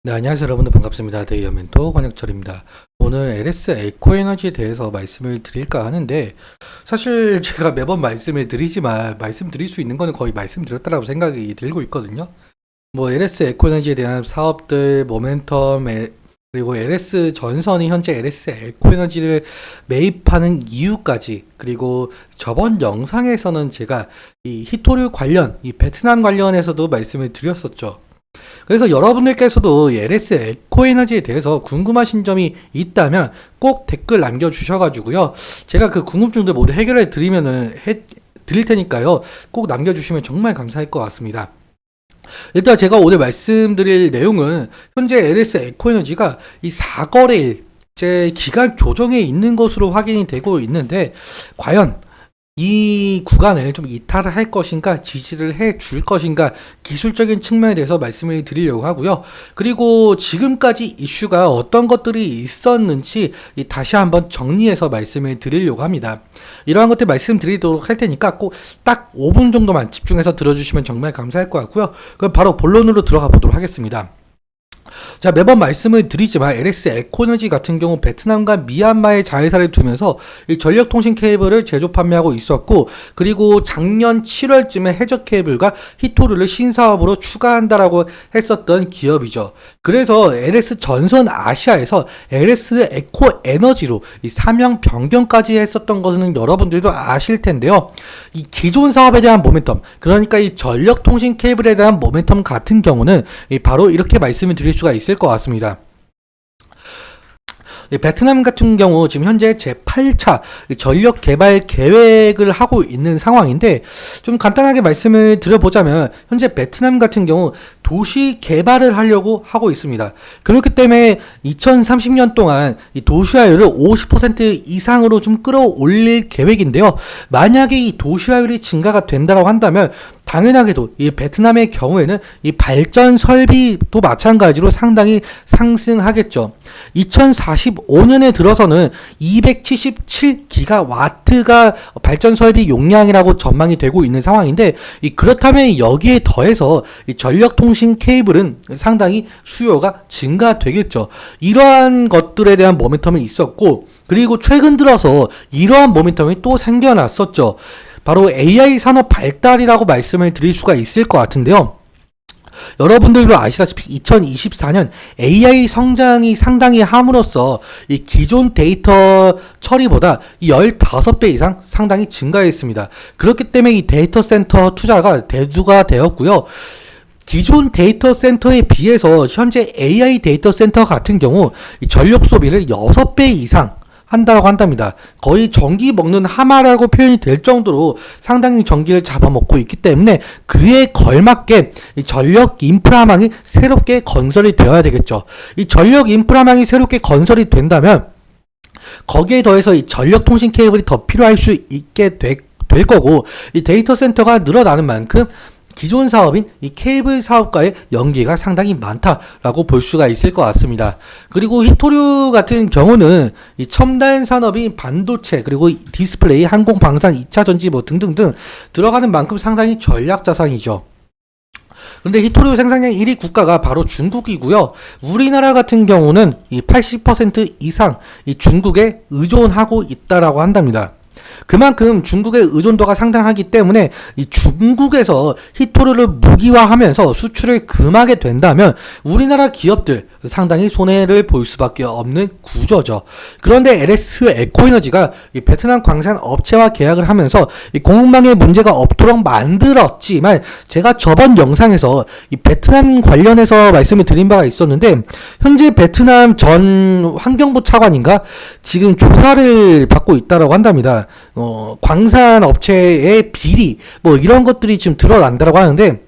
네, 안녕하세요 여러분들 반갑습니다. 데이어 멘토 권혁철입니다. 오늘 LS 에코에너지에 대해서 말씀을 드릴까 하는데, 사실 제가 매번 말씀을 드리지만 말씀드릴 수 있는 거는 거의 말씀드렸다라고 생각이 들고 있거든요. 뭐 LS 에코에너지에 대한 사업들, 모멘텀, 그리고 LS 전선이 현재 LS 에코에너지를 매입하는 이유까지, 그리고 저번 영상에서는 제가 이 히토류 관련, 이 베트남 관련해서도 말씀을 드렸었죠. 그래서 여러분들께서도 LS 에코에너지에 대해서 궁금하신 점이 있다면 꼭 댓글 남겨주셔가지고요. 제가 그 궁금증들 모두 해결해 드릴 테니까요. 꼭 남겨주시면 정말 감사할 것 같습니다. 일단 제가 오늘 말씀드릴 내용은 현재 LS 에코에너지가 이 4거래일째 기간 조정에 있는 것으로 확인이 되고 있는데, 과연 이 구간을 좀 이탈을 할 것인가, 지지를 해 줄 것인가, 기술적인 측면에 대해서 말씀을 드리려고 하고요. 그리고 지금까지 이슈가 어떤 것들이 있었는지 다시 한번 정리해서 말씀을 드리려고 합니다. 이러한 것들 말씀드리도록 할 테니까 꼭 딱 5분 정도만 집중해서 들어주시면 정말 감사할 것 같고요. 그럼 바로 본론으로 들어가 보도록 하겠습니다. 자, 매번 말씀을 드리지만 LS 에코에너지 같은 경우 베트남과 미얀마의 자회사를 두면서 이 전력통신 케이블을 제조 판매하고 있었고, 그리고 작년 7월쯤에 해저 케이블과 히토류를 신사업으로 추가한다라고 했었던 기업이죠. 그래서 LS 전선 아시아에서 LS 에코에너지로 이 사명 변경까지 했었던 것은 여러분들도 아실 텐데요. 이 기존 사업에 대한 모멘텀, 그러니까 이 전력통신 케이블에 대한 모멘텀 같은 경우는 바로 이렇게 말씀을 드릴 수가 있을 것 같습니다. 베트남 같은 경우 지금 현재 제8차 전력 개발 계획을 하고 있는 상황인데, 좀 간단하게 말씀을 드려보자면 현재 베트남 같은 경우 도시 개발을 하려고 하고 있습니다. 그렇기 때문에 2030년 동안 이 도시화율을 50% 이상으로 좀 끌어올릴 계획인데요. 만약에 이 도시화율이 증가가 된다고 한다면 당연하게도 이 베트남의 경우에는 이 발전 설비도 마찬가지로 상당히 상승하겠죠. 2045년에 들어서는 277기가와트가 발전 설비 용량이라고 전망이 되고 있는 상황인데, 그렇다면 여기에 더해서 이 전력통신 케이블은 상당히 수요가 증가되겠죠. 이러한 것들에 대한 모멘텀이 있었고, 그리고 최근 들어서 이러한 모멘텀이 또 생겨났었죠. 바로 AI 산업 발달이라고 말씀을 드릴 수가 있을 것 같은데요. 여러분들도 아시다시피 2024년 AI 성장이 상당히 함으로써 이 기존 데이터 처리보다 15배 이상 상당히 증가했습니다. 그렇기 때문에 이 데이터 센터 투자가 대두가 되었고요. 기존 데이터 센터에 비해서 현재 AI 데이터 센터 같은 경우 이 전력 소비를 6배 이상 한다고 한답니다. 거의 전기 먹는 하마라고 표현이 될 정도로 상당히 전기를 잡아먹고 있기 때문에 그에 걸맞게 이 전력 인프라망이 새롭게 건설이 되어야 되겠죠. 이 전력 인프라망이 새롭게 건설이 된다면 거기에 더해서 이 전력 통신 케이블이 더 필요할 수 있게 될 거고, 이 데이터 센터가 늘어나는 만큼 기존 사업인 이 케이블 사업과의 연계가 상당히 많다라고 볼 수가 있을 것 같습니다. 그리고 히토류 같은 경우는 이 첨단 산업인 반도체, 그리고 디스플레이, 항공, 방산, 2차 전지 뭐 등등등 들어가는 만큼 상당히 전략 자산이죠. 그런데 히토류 생산량 1위 국가가 바로 중국이고요. 우리나라 같은 경우는 이 80% 이상 이 중국에 의존하고 있다라고 한답니다. 그만큼 중국의 의존도가 상당하기 때문에 이 중국에서 히토류를 무기화하면서 수출을 금하게 된다면 우리나라 기업들 상당히 손해를 볼 수밖에 없는 구조죠. 그런데 LS 에코에너지가 이 베트남 광산 업체와 계약을 하면서 이 공급망에 문제가 없도록 만들었지만, 제가 저번 영상에서 이 베트남 관련해서 말씀을 드린 바가 있었는데, 현재 베트남 전 환경부 차관인가 지금 조사를 받고 있다라고 한답니다. 광산 업체의 비리 뭐 이런 것들이 지금 드러난다라고 하는데,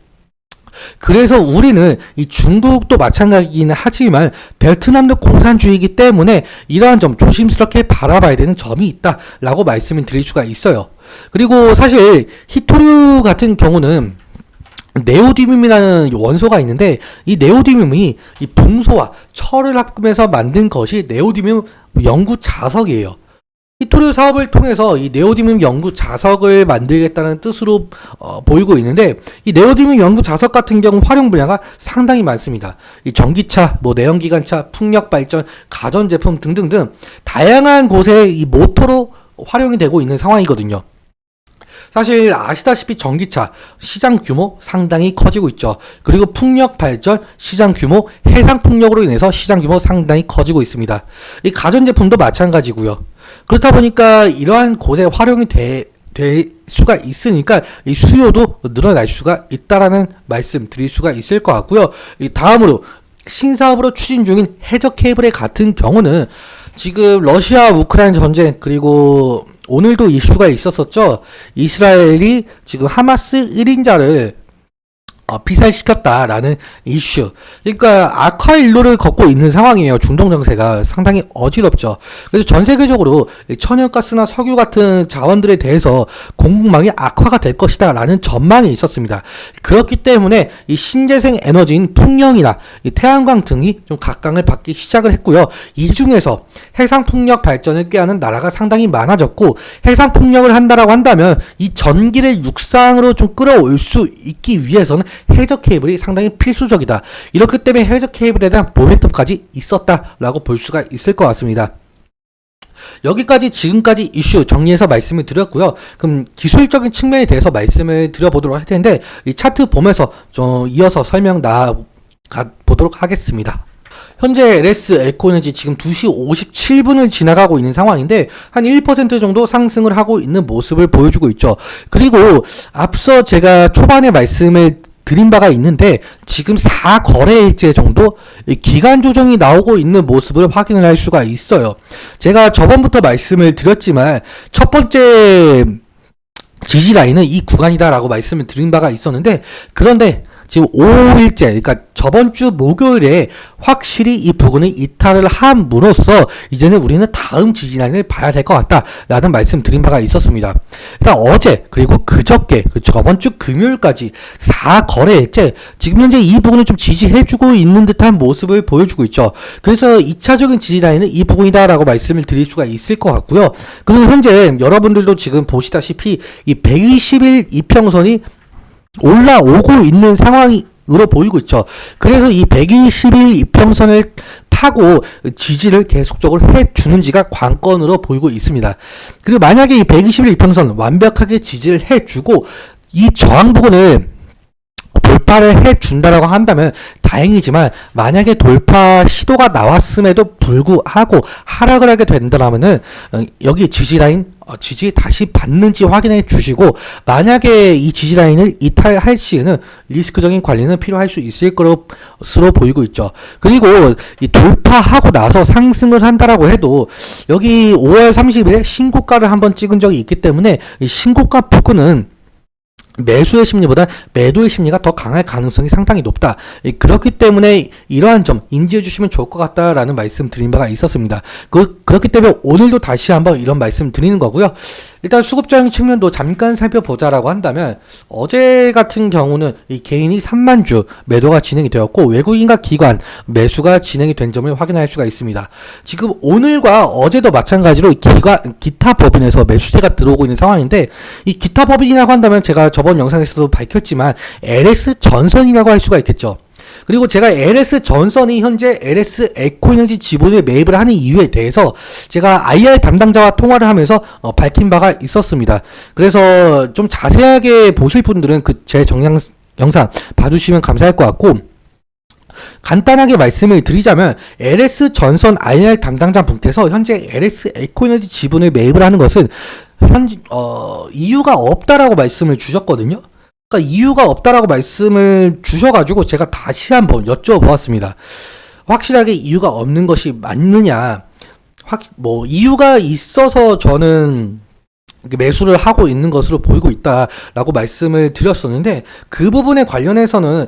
그래서 우리는 이 중국도 마찬가지이긴 하지만 베트남도 공산주의이기 때문에 이러한 점 조심스럽게 바라봐야 되는 점이 있다라고 말씀을 드릴 수가 있어요. 그리고 사실 히토류 같은 경우는 네오디뮴이라는 원소가 있는데, 이 네오디뮴이 이 붕소와 철을 합금해서 만든 것이 네오디뮴 연구 자석이에요. 히토류 사업을 통해서 이 네오디뮴 연구 자석을 만들겠다는 뜻으로 보이고 있는데, 이 네오디뮴 연구 자석 같은 경우 활용 분야가 상당히 많습니다. 이 전기차, 뭐 내연기관차, 풍력 발전, 가전제품 등등등 다양한 곳에 이 모터로 활용이 되고 있는 상황이거든요. 사실 아시다시피 전기차 시장 규모 상당히 커지고 있죠. 그리고 풍력 발전 시장 규모, 해상 풍력으로 인해서 시장 규모 상당히 커지고 있습니다. 이 가전제품도 마찬가지고요. 그렇다 보니까 이러한 곳에 활용이 될 수가 있으니까 이 수요도 늘어날 수가 있다라는 말씀 드릴 수가 있을 것 같고요. 이 다음으로 신사업으로 추진 중인 해저 케이블의 같은 경우는 지금 러시아 우크라이나 전쟁, 그리고 오늘도 이슈가 있었었죠. 이스라엘이 지금 하마스 1인자를 피살시켰다라는 이슈. 그러니까 악화 일로를 걷고 있는 상황이에요. 중동 정세가 상당히 어지럽죠. 그래서 전 세계적으로 천연가스나 석유 같은 자원들에 대해서 공급망이 악화가 될 것이다라는 전망이 있었습니다. 그렇기 때문에 이 신재생 에너지인 풍력이나 이 태양광 등이 좀 각광을 받기 시작을 했고요. 이 중에서 해상 풍력 발전을 꾀하는 나라가 상당히 많아졌고, 해상 풍력을 한다라고 한다면 이 전기를 육상으로 좀 끌어올 수 있기 위해서는 해저 케이블이 상당히 필수적이다. 이렇기 때문에 해저 케이블에 대한 모멘텀까지 있었다라고 볼 수가 있을 것 같습니다. 여기까지 지금까지 이슈 정리해서 말씀을 드렸고요. 그럼 기술적인 측면에 대해서 말씀을 드려보도록 할 텐데, 이 차트 보면서 좀 이어서 설명 보도록 하겠습니다. 현재 LS 에코에너지 지금 2시 57분을 지나가고 있는 상황인데 한 1% 정도 상승을 하고 있는 모습을 보여주고 있죠. 그리고 앞서 제가 초반에 말씀을 드린 바가 있는데 지금 4거래일째 정도 기간 조정이 나오고 있는 모습을 확인을 할 수가 있어요. 제가 저번부터 말씀을 드렸지만 첫 번째 지지 라인은 이 구간이다라고 말씀을 드린 바가 있었는데, 그런데 지금 5일째, 그러니까 저번 주 목요일에 확실히 이 부분을 이탈을 함으로써 이제는 우리는 다음 지지라인을 봐야 될 것 같다라는 말씀 드린 바가 있었습니다. 일단 어제 그리고 그저께, 저번 주 금요일까지 4거래일째 지금 현재 이 부분을 좀 지지해주고 있는 듯한 모습을 보여주고 있죠. 그래서 2차적인 지지라인은 이 부분이다라고 말씀을 드릴 수가 있을 것 같고요. 그리고 현재 여러분들도 지금 보시다시피 이 120일 이평선이 올라오고 있는 상황으로 보이고 있죠. 그래서 이 120일 이평선을 타고 지지를 계속적으로 해주는지가 관건으로 보이고 있습니다. 그리고 만약에 이 120일 이평선 완벽하게 지지를 해주고 이 저항 부분을 돌파를 해준다라고 한다면 다행이지만, 만약에 돌파 시도가 나왔음에도 불구하고 하락을 하게 된다면은 여기 지지라인 지지 다시 받는지 확인해 주시고, 만약에 이 지지라인을 이탈할 시에는 리스크적인 관리는 필요할 수 있을 것으로 보이고 있죠. 그리고 이 돌파하고 나서 상승을 한다라고 해도 여기 5월 30일에 신고가를 한번 찍은 적이 있기 때문에 이 신고가 부근은 매수의 심리보다 매도의 심리가 더 강할 가능성이 상당히 높다. 그렇기 때문에 이러한 점 인지해 주시면 좋을 것 같다라는 말씀 드린 바가 있었습니다. 그렇기 때문에 오늘도 다시 한번 이런 말씀 드리는 거고요. 일단 수급적인 측면도 잠깐 살펴보자라고 한다면, 어제 같은 경우는 이 개인이 3만 주 매도가 진행이 되었고 외국인과 기관 매수가 진행이 된 점을 확인할 수가 있습니다. 지금 오늘과 어제도 마찬가지로 기타 법인에서 매수세가 들어오고 있는 상황인데, 이 기타 법인이라고 한다면 제가 저번 영상에서도 밝혔지만 LS 전선이라고 할 수가 있겠죠. 그리고 제가 LS 전선이 현재 LS 에코에너지 지분을 매입을 하는 이유에 대해서 제가 IR 담당자와 통화를 하면서 밝힌 바가 있었습니다. 그래서 좀 자세하게 보실 분들은 제 영상 봐주시면 감사할 것 같고, 간단하게 말씀을 드리자면 LS 전선 IR 담당자 분께서 현재 LS 에코에너지 지분을 매입을 하는 것은 이유가 없다라고 말씀을 주셨거든요. 그러니까 이유가 없다라고 말씀을 주셔가지고 제가 다시 한번 여쭤보았습니다. 확실하게 이유가 없는 것이 맞느냐? 이유가 있어서 저는 매수를 하고 있는 것으로 보이고 있다라고 말씀을 드렸었는데, 그 부분에 관련해서는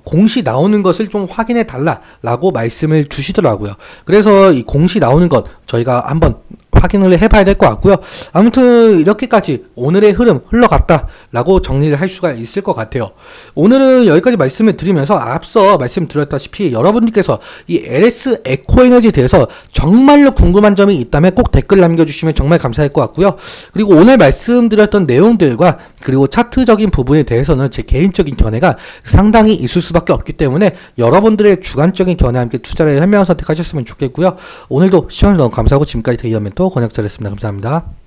공시 나오는 것을 좀 확인해 달라라고 말씀을 주시더라고요. 그래서 이 공시 나오는 것 저희가 한번 확인을 해봐야 될 것 같고요. 아무튼 이렇게까지 오늘의 흐름 흘러갔다라고 정리를 할 수가 있을 것 같아요. 오늘은 여기까지 말씀을 드리면서 앞서 말씀드렸다시피 여러분들께서 이 LS 에코에너지에 대해서 정말로 궁금한 점이 있다면 꼭 댓글 남겨주시면 정말 감사할 것 같고요. 그리고 오늘 말씀드렸던 내용들과 그리고 차트적인 부분에 대해서는 제 개인적인 견해가 상당히 있을 수밖에 없기 때문에 여러분들의 주관적인 견해와 함께 투자를 현명한 선택하셨으면 좋겠고요. 오늘도 시청해주셔서 너무 감사하고 지금까지 데이어 멘토 권혁철이었습니다. 감사합니다.